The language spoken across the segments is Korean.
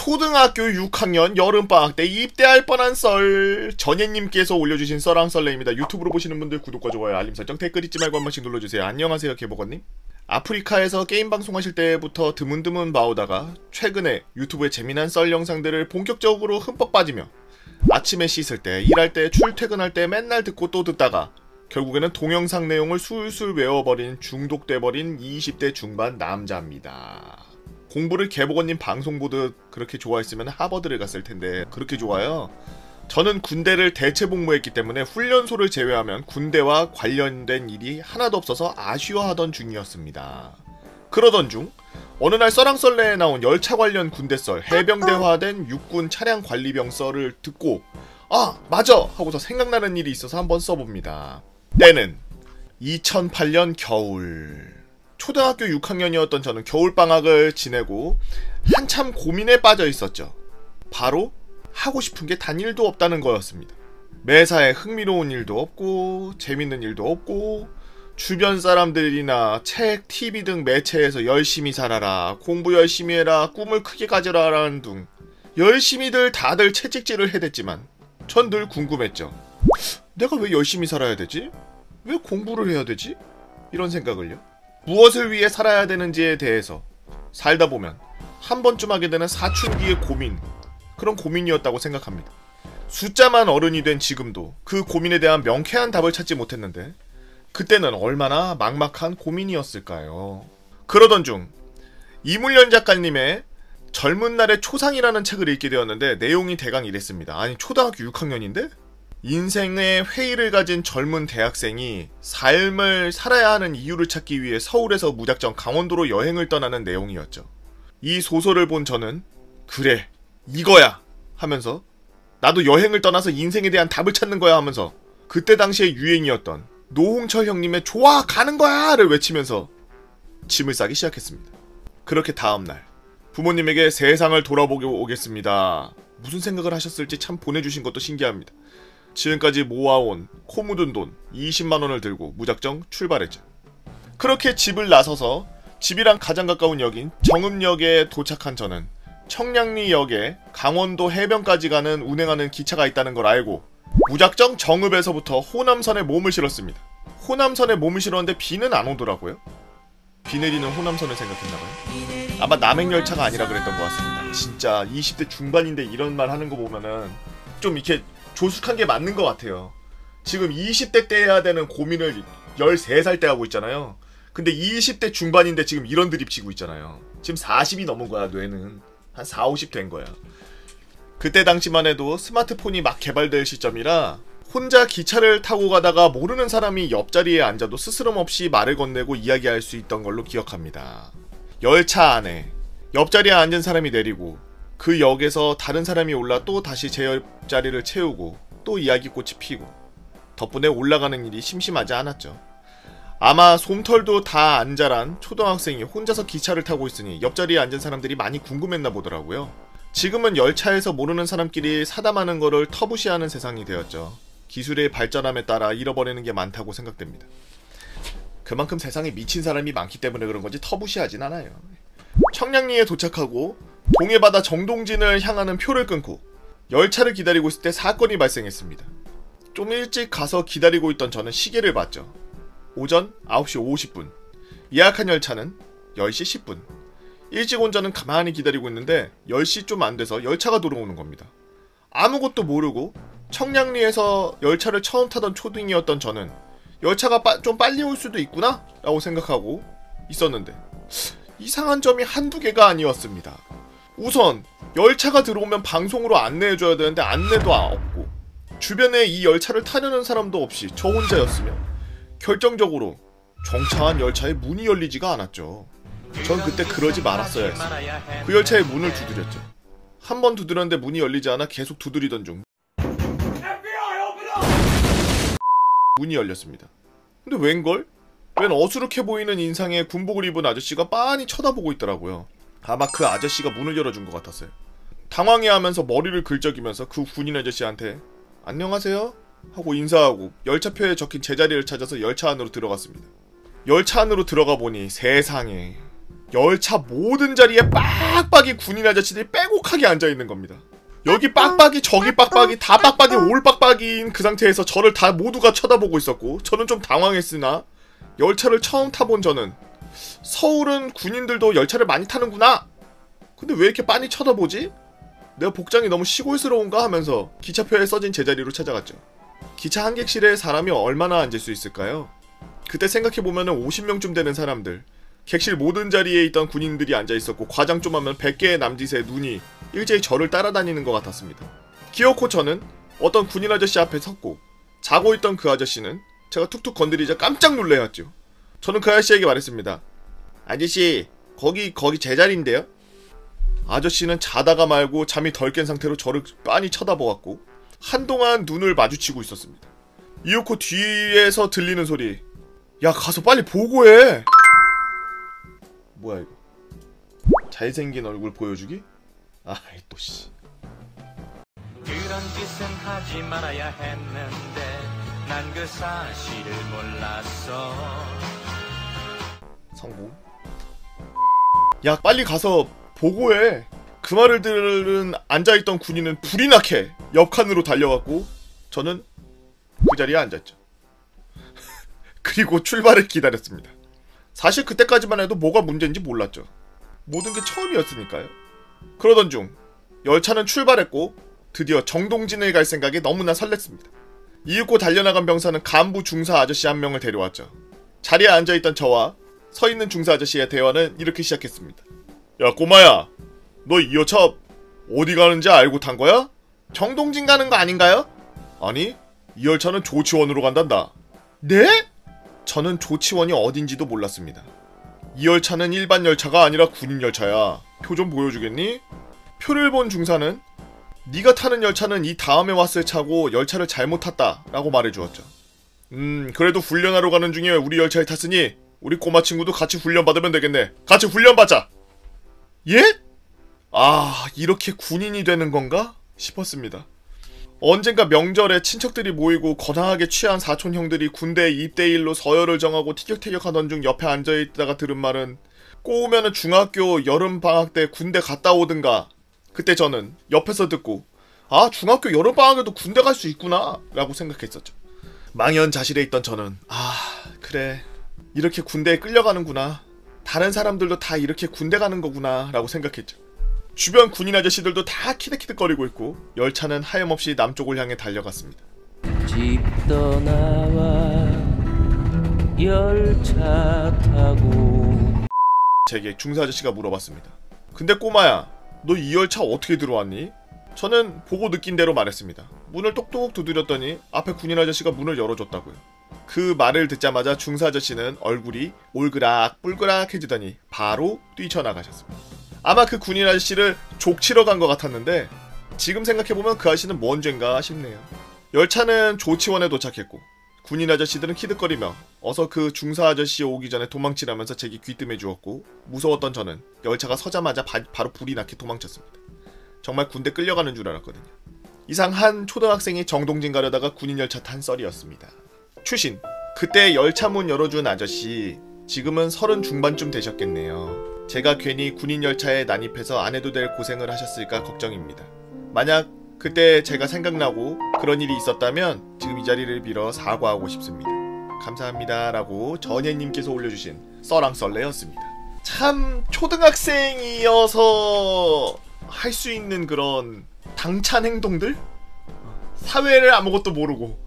초등학교 6학년 여름방학 때 입대할 뻔한 썰. 전예님께서 올려주신 썰랑썰레입니다. 유튜브로 보시는 분들 구독과 좋아요, 알림 설정, 댓글 잊지 말고 한 번씩 눌러주세요. 안녕하세요, 개보건님. 아프리카에서 게임 방송하실 때부터 드문드문 봐오다가 최근에 유튜브에 재미난 썰 영상들을 본격적으로 흠뻑 빠지며 아침에 씻을 때, 일할 때, 출퇴근할 때 맨날 듣고 또 듣다가 결국에는 동영상 내용을 술술 외워버린 중독돼버린 20대 중반 남자입니다. 공부를 개보건님 방송 보듯 그렇게 좋아했으면 하버드를 갔을 텐데 그렇게 좋아요? 저는 군대를 대체 복무했기 때문에 훈련소를 제외하면 군대와 관련된 일이 하나도 없어서 아쉬워하던 중이었습니다. 그러던 중 어느 날 썰랑썰레에 나온 열차 관련 군대 썰, 해병대화된 육군 차량 관리병 썰을 듣고 아 맞아! 하고서 생각나는 일이 있어서 한번 써봅니다. 때는 2008년 겨울. 초등학교 6학년이었던 저는 겨울방학을 지내고 한참 고민에 빠져 있었죠. 바로 하고 싶은 게 단 일도 없다는 거였습니다. 매사에 흥미로운 일도 없고 재밌는 일도 없고 주변 사람들이나 책, TV 등 매체에서 열심히 살아라, 공부 열심히 해라, 꿈을 크게 가져라 라는 등 열심히들 다들 채찍질을 해댔지만 전 늘 궁금했죠. 내가 왜 열심히 살아야 되지? 왜 공부를 해야 되지? 이런 생각을요. 무엇을 위해 살아야 되는지에 대해서 살다 보면 한 번쯤 하게 되는 사춘기의 고민, 그런 고민이었다고 생각합니다. 숫자만 어른이 된 지금도 그 고민에 대한 명쾌한 답을 찾지 못했는데 그때는 얼마나 막막한 고민이었을까요? 그러던 중 이물련 작가님의 젊은 날의 초상이라는 책을 읽게 되었는데 내용이 대강 이랬습니다. 아니 초등학교 6학년인데? 인생의 회의를 가진 젊은 대학생이 삶을 살아야 하는 이유를 찾기 위해 서울에서 무작정 강원도로 여행을 떠나는 내용이었죠. 이 소설을 본 저는 그래 이거야 하면서 나도 여행을 떠나서 인생에 대한 답을 찾는 거야 하면서 그때 당시에 유행이었던 노홍철 형님의 좋아 가는 거야를 외치면서 짐을 싸기 시작했습니다. 그렇게 다음날 부모님에게 세상을 돌아보고 오겠습니다. 무슨 생각을 하셨을지 참 보내주신 것도 신기합니다. 지금까지 모아온 코 묻은 돈 20만원을 들고 무작정 출발했죠. 그렇게 집을 나서서 집이랑 가장 가까운 역인 정읍역에 도착한 저는 청량리역에 강원도 해변까지 가는 운행하는 기차가 있다는 걸 알고 무작정 정읍에서부터 호남선에 몸을 실었습니다. 호남선에 몸을 실었는데 비는 안 오더라고요. 비 내리는 호남선을 생각했나봐요. 아마 남행열차가 아니라 그랬던 것 같습니다. 진짜 20대 중반인데 이런 말 하는 거 보면은 좀 이렇게 조숙한 게 맞는 것 같아요. 지금 20대 때 해야 되는 고민을 13살 때 하고 있잖아요. 근데 20대 중반인데 지금 이런 드립 치고 있잖아요. 지금 40이 넘은 거야. 뇌는 한 4, 50 된 거야. 그때 당시만 해도 스마트폰이 막 개발될 시점이라 혼자 기차를 타고 가다가 모르는 사람이 옆자리에 앉아도 스스럼없이 말을 건네고 이야기할 수 있던 걸로 기억합니다. 열차 안에 옆자리에 앉은 사람이 내리고 그 역에서 다른 사람이 올라 또 다시 제 옆자리를 채우고 또 이야기꽃이 피고 덕분에 올라가는 일이 심심하지 않았죠. 아마 솜털도 다 안 자란 초등학생이 혼자서 기차를 타고 있으니 옆자리에 앉은 사람들이 많이 궁금했나 보더라고요. 지금은 열차에서 모르는 사람끼리 사담하는 거를 터부시하는 세상이 되었죠. 기술의 발전함에 따라 잃어버리는 게 많다고 생각됩니다. 그만큼 세상에 미친 사람이 많기 때문에 그런 건지 터부시하진 않아요. 청량리에 도착하고 동해바다 정동진을 향하는 표를 끊고 열차를 기다리고 있을 때 사건이 발생했습니다. 좀 일찍 가서 기다리고 있던 저는 시계를 봤죠. 오전 9시 50분. 예약한 열차는 10시 10분. 일찍 온 저는 가만히 기다리고 있는데 10시 좀 안 돼서 열차가 들어오는 겁니다. 아무것도 모르고 청량리에서 열차를 처음 타던 초딩이었던 저는 열차가 좀 빨리 올 수도 있구나? 라고 생각하고 있었는데 이상한 점이 한두 개가 아니었습니다. 우선 열차가 들어오면 방송으로 안내해줘야 되는데 안내도 없고 주변에 이 열차를 타려는 사람도 없이 저 혼자였으며 결정적으로 정차한 열차의 문이 열리지가 않았죠. 전 그때 그러지 말았어야 했어요. 그 열차의 문을 두드렸죠. 한 번 두드렸는데 문이 열리지 않아 계속 두드리던 중 문이 열렸습니다. 근데 웬걸? 웬 어수룩해 보이는 인상의 군복을 입은 아저씨가 빤히 쳐다보고 있더라고요. 아마 그 아저씨가 문을 열어준 것 같았어요. 당황해하면서 머리를 긁적이면서 그 군인 아저씨한테 안녕하세요? 하고 인사하고 열차표에 적힌 제자리를 찾아서 열차 안으로 들어갔습니다. 열차 안으로 들어가 보니 세상에 열차 모든 자리에 빡빡이 군인 아저씨들이 빼곡하게 앉아있는 겁니다. 여기 빡빡이 저기 빡빡이 다 빡빡이 올 빡빡이인 그 상태에서 저를 다 모두가 쳐다보고 있었고, 저는 좀 당황했으나 열차를 처음 타본 저는 서울은 군인들도 열차를 많이 타는구나, 근데 왜 이렇게 빤히 쳐다보지? 내가 복장이 너무 시골스러운가 하면서 기차표에 써진 제자리로 찾아갔죠. 기차 한 객실에 사람이 얼마나 앉을 수 있을까요? 그때 생각해보면 50명쯤 되는 사람들, 객실 모든 자리에 있던 군인들이 앉아있었고, 과장 좀 하면 100개의 남짓의 눈이 일제히 저를 따라다니는 것 같았습니다. 기어코 저는 어떤 군인 아저씨 앞에 섰고, 자고 있던 그 아저씨는 제가 툭툭 건드리자 깜짝 놀래었죠. 저는 그 아저씨에게 말했습니다. 아저씨, 거기 제 자리인데요? 아저씨는 자다가 말고 잠이 덜 깬 상태로 저를 빤히 쳐다보았고 한동안 눈을 마주치고 있었습니다. 이윽고 뒤에서 들리는 소리, 야 가서 빨리 보고해. 뭐야 이거, 잘생긴 얼굴 보여주기? 아이 또 씨. 그런 짓은 하지 말아야 했는데 난 그 사실을 몰랐어. 성공. 야 빨리 가서 보고해. 그 말을 들은 앉아있던 군인은 불이 나게 옆 칸으로 달려갔고 저는 그 자리에 앉았죠. 그리고 출발을 기다렸습니다. 사실 그때까지만 해도 뭐가 문제인지 몰랐죠. 모든 게 처음이었으니까요. 그러던 중 열차는 출발했고 드디어 정동진을 갈 생각에 너무나 설렜습니다. 이윽고 달려나간 병사는 간부 중사 아저씨 한 명을 데려왔죠. 자리에 앉아있던 저와 서있는 중사 아저씨의 대화는 이렇게 시작했습니다. 야 꼬마야, 너 이 열차 어디 가는지 알고 탄 거야? 정동진 가는 거 아닌가요? 아니, 이 열차는 조치원으로 간단다. 네? 저는 조치원이 어딘지도 몰랐습니다. 이 열차는 일반 열차가 아니라 군인 열차야. 표 좀 보여주겠니? 표를 본 중사는 네가 타는 열차는 이 다음에 왔을 차고 열차를 잘못 탔다 라고 말해주었죠. 그래도 훈련하러 가는 중에 우리 열차에 탔으니 우리 꼬마 친구도 같이 훈련 받으면 되겠네. 같이 훈련 받자. 예? 아, 이렇게 군인이 되는 건가? 싶었습니다. 언젠가 명절에 친척들이 모이고 거나하게 취한 사촌 형들이 군대에 입대일로 서열을 정하고 티격태격하던 중 옆에 앉아있다가 들은 말은 꼬우면은 중학교 여름방학 때 군대 갔다 오든가. 그때 저는 옆에서 듣고 아, 중학교 여름방학에도 군대 갈 수 있구나 라고 생각했었죠. 망연자실해 있던 저는 아, 그래, 이렇게 군대에 끌려가는구나, 다른 사람들도 다 이렇게 군대 가는 거구나 라고 생각했죠. 주변 군인 아저씨들도 다 키득키득거리고 있고 열차는 하염없이 남쪽을 향해 달려갔습니다. 집 떠나와 열차 타고. 제게 중사 아저씨가 물어봤습니다. 근데 꼬마야, 너 이 열차 어떻게 들어왔니? 저는 보고 느낀 대로 말했습니다. 문을 똑똑 두드렸더니 앞에 군인 아저씨가 문을 열어줬다고요. 그 말을 듣자마자 중사 아저씨는 얼굴이 올그락 뿔그락해지더니 바로 뛰쳐나가셨습니다. 아마 그 군인 아저씨를 족치러 간 것 같았는데 지금 생각해보면 그 아저씨는 뭔 죄인가 싶네요. 열차는 조치원에 도착했고 군인 아저씨들은 키득거리며 어서 그 중사 아저씨 오기 전에 도망치라면서 제게 귀뜸해 주었고 무서웠던 저는 열차가 서자마자 바로 불이 나게 도망쳤습니다. 정말 군대 끌려가는 줄 알았거든요. 이상 한 초등학생이 정동진 가려다가 군인 열차 탄 썰이었습니다. 추신, 그때 열차 문 열어준 아저씨 지금은 30 중반쯤 되셨겠네요. 제가 괜히 군인 열차에 난입해서 안 해도 될 고생을 하셨을까 걱정입니다. 만약 그때 제가 생각나고 그런 일이 있었다면 지금 이 자리를 빌어 사과하고 싶습니다. 감사합니다 라고 전예님께서 올려주신 썰랑썰레였습니다. 참 초등학생이어서 할 수 있는 그런 당찬 행동들? 사회를 아무것도 모르고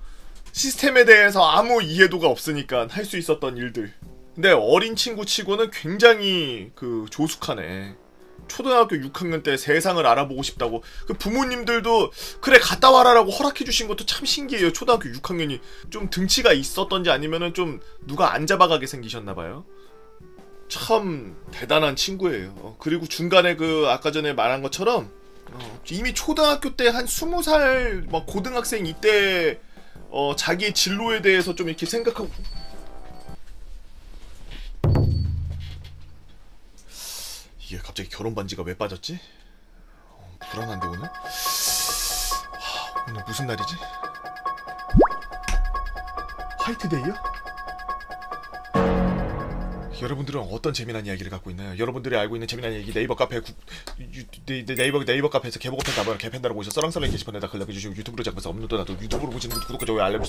시스템에 대해서 아무 이해도가 없으니까 할 수 있었던 일들. 근데 어린 친구 치고는 굉장히 조숙하네. 초등학교 6학년 때 세상을 알아보고 싶다고 그 부모님들도 그래 갔다 와라라고 허락해주신 것도 참 신기해요. 초등학교 6학년이 좀 등치가 있었던지 아니면은 좀 누가 안 잡아가게 생기셨나봐요. 참 대단한 친구예요. 그리고 중간에 아까 전에 말한 것처럼 이미 초등학교 때 한 20살 막 고등학생 이때 자기의 진로에 대해서 좀 이렇게 생각하고. 이게 갑자기 결혼 반지가 왜 빠졌지? 불안한데 오늘? 오늘 무슨 날이지? 화이트데이야? 여러분들은 어떤 재미난 이야기를 갖고 있나요? 여러분들이 알고 있는 재미난 이야기 네이버 카페 네이버 카페에서 개보고 팬 나봐요. 개팬다라고 해서 썰렁썰렁 게시판에다 글 남겨주시고 유튜브로 잡아서 업로드 놔도 유튜브로 보시는 구독과 좋아요 알람